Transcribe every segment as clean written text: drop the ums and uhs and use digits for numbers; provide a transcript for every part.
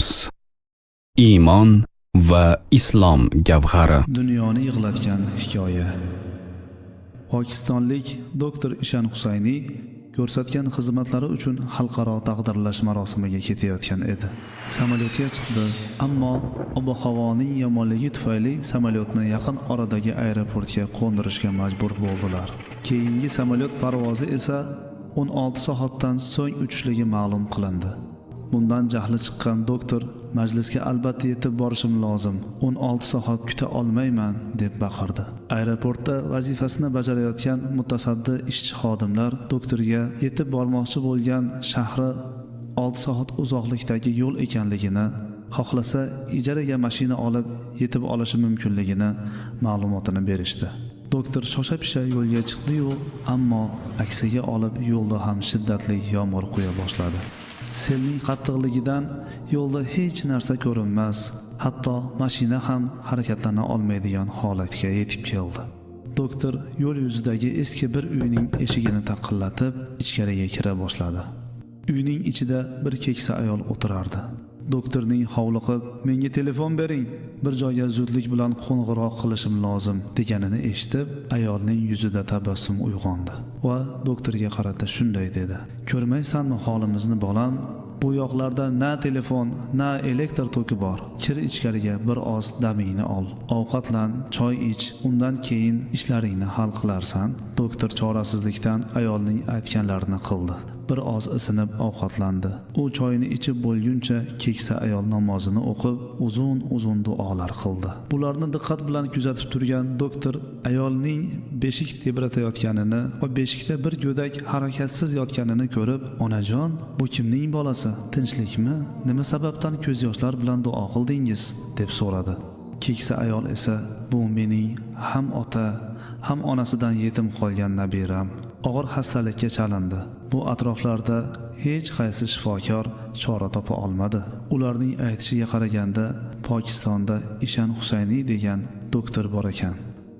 News. Iymon va islom gavhari. Dunyoni yig'latgan hikoya. Pokistonlik doktor Ishan Husayni ko'rsatgan xizmatlari uchun xalqaro taqdirlash marosimiga ketayotgan edi. Samolyotga chiqdi, ammo ob-havoning yomonligi tufayli samolyotni yaqin oradagi aeroportga qo'ndirishga majbur bo'ldilar. Keyingi samolyot parvozi esa 16 soatdan so'ng uchishligi ma'lum qilindi. Bundan jahli chiqqan doktor majlisga albatta yetib borishim lozim. 16 soat kuta olmayman deb baqirdi. Aeroportda vazifasini bajarayotgan mutasaddi ishchi xodimlar doktorga yetib bormoqchi bo'lgan shahri 6 soat uzoqlikdagi yo'l ekanligini, xohlasa ijaraga mashina olib yetib olishi mumkinligini ma'lumotini berishdi. Doktor shosha-pisha yo'lga chiqdi-yu, ammo aksiga olib yo'lda ham shiddatli yomg'ir quya boshladi. Selning qattiqligidan yo'lda hech narsa ko'rinmas, hatto mashina ham harakatlana olmaydigan holatga yetib keldi. Doktor yo'l yuzidagi eski bir uyning eshigini taqillatib, ichkariga kira boshladi. Uyning ichida bir keksa ayol o'tirardi. Doktorning hovliqib, "Menga telefon bering, bir joyga zudlik bilan qo'ng'iroq qilishim lozim" deganini eshitib, ayolning yuzida tabassum uyg'ondi va doktorga qarata shunday dedi: "Ko'rmaysanmi holimizni, bolam? Bu yoqlarda na telefon, na elektr toki bor. Kir ichkariga, bir oz damingni ol, ovqatlan, choy ich, undan keyin ishlaringni hal qilarsan." Doktor chorasizlikdan ayolning aytganlarini qildi. Bir oz isinib ovqatlandi. U choyni ichib bo'lguncha keksa ayol namozini o'qib, uzun duolar qildi. Bularni diqqat bilan kuzatib turgan doktor ayolning beshik tebratayotganini va beshikda bir go'dak harakatsiz yotganini ko'rib, "Onajon, bu kimning bolasi? Tinchlikmi? Nima sababdan ko'z yoshlar bilan duo qildingiz?" deb so'radi. Keksa ayol esa, "Bu mening ham ota, ham onasidan yetim qolgan nabiram. Og'ir xastalikka chalindi. Bu atroflarda hech qaysi shifokor chora topa olmadi. Ularning aytishiga qaraganda Pokistonda Ishan Husayni degan doktor bor ekan.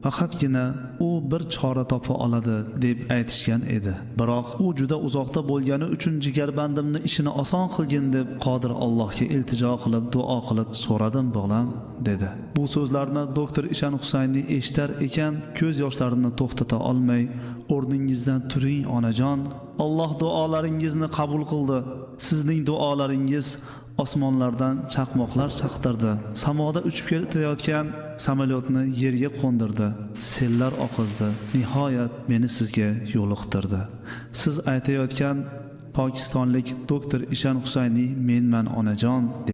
Faqatgina u bir chora topa oladi deb aytishgan edi. Biroq u juda uzoqda bo'lgani uchun jigarbandimni ishini oson qilgin deb Qodir Allohga iltijo qilib, duo qilib so'radim, bolam" dedi. Bu so'zlarni doktor Ishan Husayni eshitar ekan, ko'z yoshlarini to'xtata olmay, "O'rningizdan turing, onajon. Alloh duolaringizni qabul qildi. Sizning duolaringiz osmonlardan chaqmoqlar chaqtirdi. Samoda uchib ketayotgan samolyotni yerga qo'ndirdi. Sellar oqizdi. Nihoyat meni sizga yo'liqtirdi. Siz aytayotgan pokistonlik doktor Ishan Husayni menman, onajon."